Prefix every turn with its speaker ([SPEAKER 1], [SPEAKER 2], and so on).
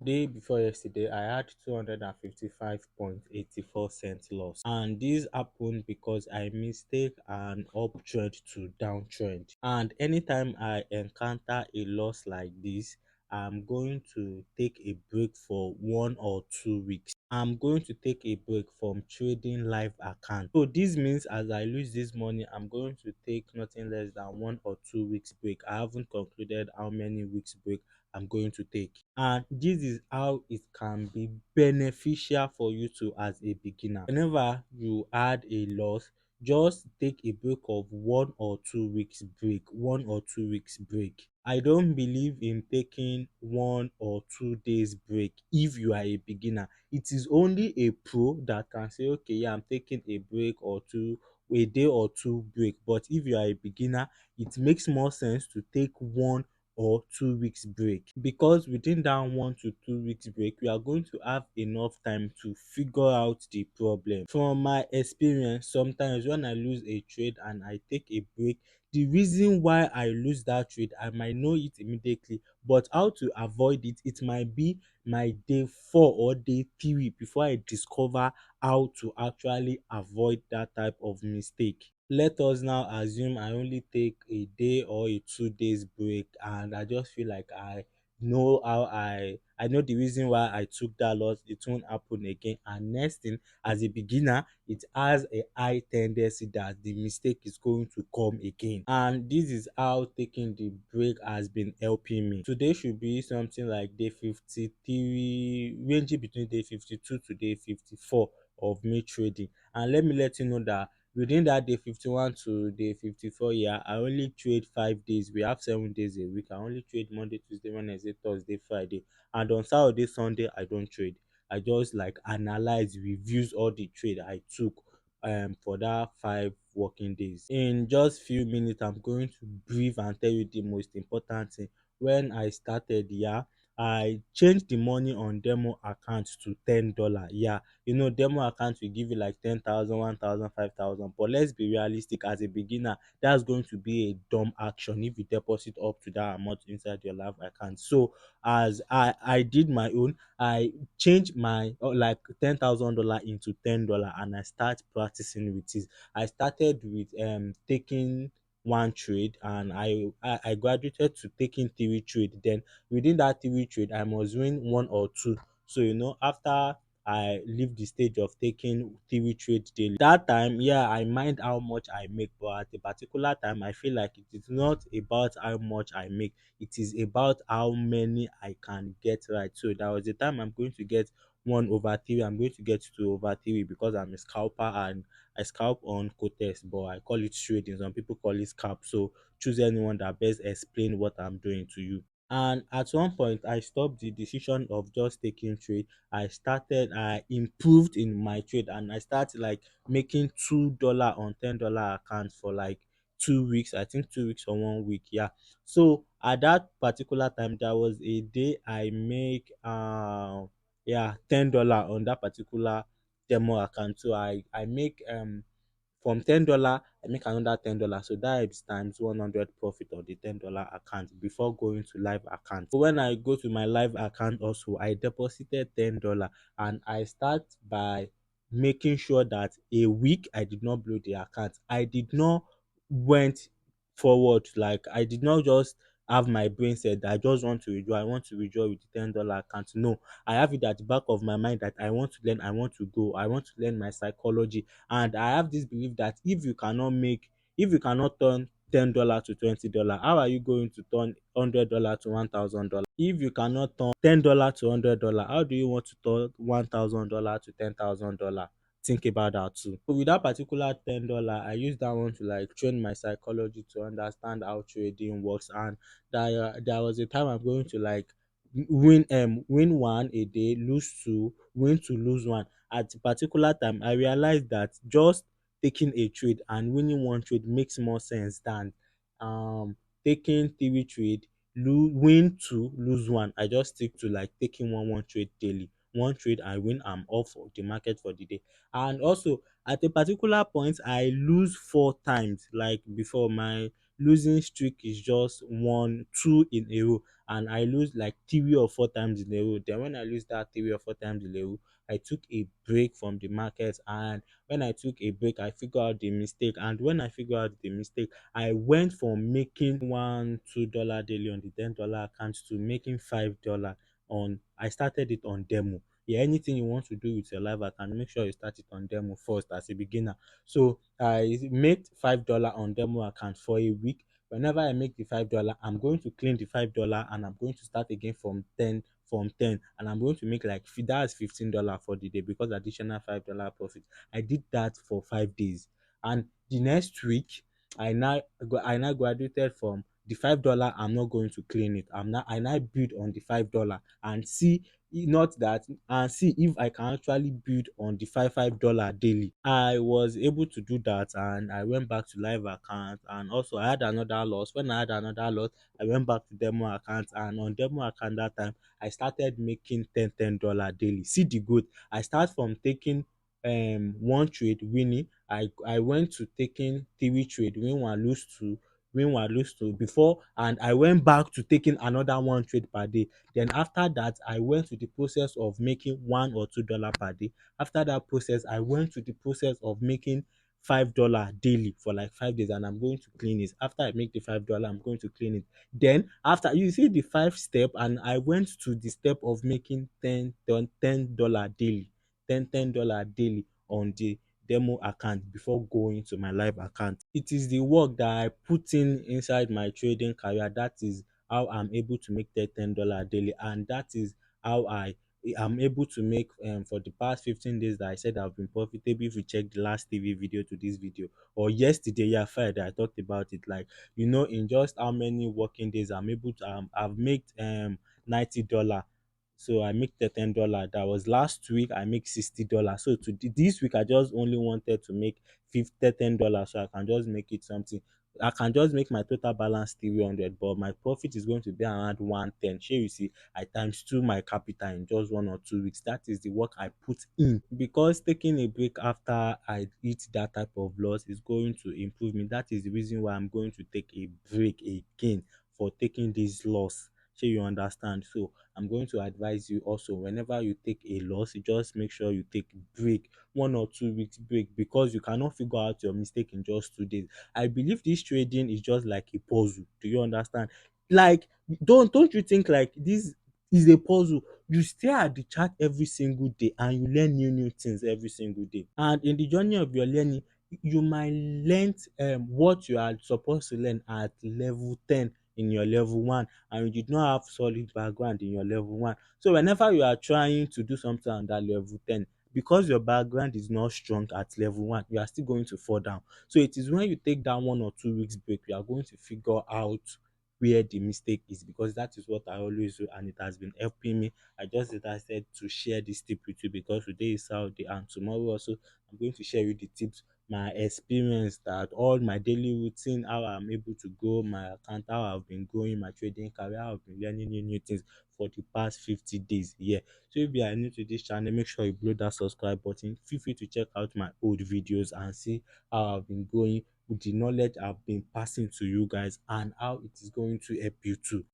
[SPEAKER 1] Day before yesterday, I had 255.84 cents loss, and this happened because I mistake an uptrend to downtrend. And anytime I encounter a loss like this, I'm going to take a break for 1 or 2 weeks. I'm going to take a break from trading live account. So this means as I lose this money, I'm going to take nothing less than 1 or 2 weeks break. I haven't concluded how many weeks break I'm going to take. And this is how it can be beneficial for you to as a beginner. Whenever you add a loss, just take a break of 1 or 2 weeks break. 1 or 2 weeks break. I don't believe in taking 1 or 2 days break if you are a beginner. It is only a pro that can say, okay, yeah, I'm taking a break or two, a day or two break. But if you are a beginner, it makes more sense to take 1 or 2 weeks break, because within that 1 to 2 weeks break you are going to have enough time to figure out the problem. From my experience, sometimes when I lose a trade and I take a break, the reason why I lose that trade I might know it immediately, but how to avoid it, it might be my day 4 or day 3 before I discover how to actually avoid that type of mistake. Let us now assume I only take a day or a 2 days break, and I just feel like I know the reason why I took that loss. It won't happen again. And next thing, as a beginner, it has a high tendency that the mistake is going to come again. And this is how taking the break has been helping me. Today should be something like day 53, ranging between day 52 to day 54 of me trading. And let you know that within that day 51 to day 54, yeah, I only trade 5 days. We have 7 days a week. I only trade Monday, Tuesday, Wednesday, Thursday, Friday. And on Saturday, Sunday, I don't trade. I just like analyze, reviews all the trade I took for that 5 working days. In just few minutes, I'm going to brief and tell you the most important thing. When I started, yeah, I changed the money on demo account to $10. Yeah, demo account will give you like 10,000, 1,000, 5,000. But let's be realistic, as a beginner, that's going to be a dumb action if you deposit up to that amount inside your live account. So as I did my own, I changed my like $10,000 into $10, and I start practicing with it. I started with taking one trade, and I graduated to taking three trade. Then within that three trade I must win one or two. So after I leave the stage of taking three trade daily, that time, yeah, I mind how much I make, but at a particular time I feel like it is not about how much I make, it is about how many I can get right. So that was the time I'm going to get 1/3, I'm going to get 2/3, because I'm a scalper and I scalp on quotes, but I call it trading. Some people call it scalp. So choose anyone that best explain what I'm doing to you. And at one point I stopped the decision of just taking trade. I improved in my trade, and I started like making $2 on $10 accounts for like 2 weeks. I think 2 weeks or 1 week. Yeah. So at that particular time, there was a day I make yeah, $10 on that particular demo account. So I make from $10 I make another $10. So that is times 100 profit on the $10 account before going to live account. So when I go to my live account also, I deposited $10, and I start by making sure that a week I did not blow the account. I did not went forward, like I did not just have my brain said I just want to withdraw. I want to withdraw with the $10 account. No, I have it at the back of my mind that I want to learn, I want to grow, I want to learn my psychology. And I have this belief that if you cannot turn $10 to $20, how are you going to turn $100 to $1,000? If you cannot turn $10 to $100, how do you want to turn $1,000 to $10,000? Think about that too. So with that particular $10, I use that one to like train my psychology to understand how trading works. And there was a time I'm going to like win one a day, lose two, win two, lose one. At a particular time I realized that just taking a trade and winning one trade makes more sense than um taking three trade, win two, lose one. I just stick to like taking one trade daily. One trade I win, I'm off of the market for the day. And also at a particular point I lose four times. Like before, losing streak is just 1 2 in a row, and I lose like 3 or 4 times in a row. Then when I lose that 3 or 4 times in a row, I took a break from the market. And when I took a break, I figured out the mistake. And when I figured out the mistake, I went from making $1 2 daily on the $10 account to making $5 on. I started it on demo. Yeah, anything you want to do with your live account, make sure you start it on demo first as a beginner. So I made $5 on demo account for a week. Whenever I make the $5, I'm going to claim the $5 and I'm going to start again from 10, and I'm going to make like that's $15 for the day because additional $5 profit. I did that for 5 days, and the next week I now graduated from the $5. I'm not going to clean it. I now build on the $5 and see, not that, and see if I can actually build on the $5 daily. I was able to do that, and I went back to live account. And also I had another loss. When I had another loss, I went back to demo account, and on demo account that time I started making $10 daily. See the growth. I start from taking one trade winning. I went to taking 3 trade, win one lose two, win one lose two before, and I went back to taking another one trade per day. Then after that, I went to the process of making $1 or $2 per day. After that process, I went to the process of making $5 daily for like 5 days, and I'm going to clean it. After I make the $5, I'm going to clean it. Then after you see the 5 step, and I went to the step of making $10 daily, $10 daily on the demo account before going to my live account. It is the work that I put in inside my trading career. That is how I'm able to make that $10 daily, and that is how I am able to make for the past 15 days that I said I've been profitable. If you check the last TV video to this video, or yesterday, yeah, Friday, I talked about it. Like, in just how many working days I'm able to I've made $90. So I make the $10. That was last week. I make $60. So this week I just only wanted to make $10, so I can just make it something. I can just make my total balance 300, but my profit is going to be around 110. Shey you see, I times two my capital in just 1 or 2 weeks. That is the work I put in. Because taking a break after I hit that type of loss is going to improve me. That is the reason why I'm going to take a break again for taking this loss. Shey you understand? So I'm going to advise you also, whenever you take a loss, you just make sure you take break, 1 or 2 weeks break, because you cannot figure out your mistake in just 2 days. I believe this trading is just like a puzzle. Do you understand? Like, don't you think like this is a puzzle? You stare at the chart every single day and you learn new things every single day. And in the journey of your learning, you might learn what you are supposed to learn at level 10 in your level 1, and you did not have solid background in your level 1. So whenever you are trying to do something on that level 10, because your background is not strong at level 1, you are still going to fall down. So it is when you take that 1 or 2 weeks break, you are going to figure out where the mistake is, because that is what I always do, and it has been helping me. I just decided to share this tip with you because today is Saturday, and tomorrow also I'm going to share you the tips, my experience, that all my daily routine, how I'm able to grow my account, how I've been growing my trading career, how I've been learning new things for the past 50 days. Yeah. So if you are new to this channel, make sure you blow that subscribe button. Feel free to check out my old videos and see how I've been growing with the knowledge I've been passing to you guys, and how it is going to help you too.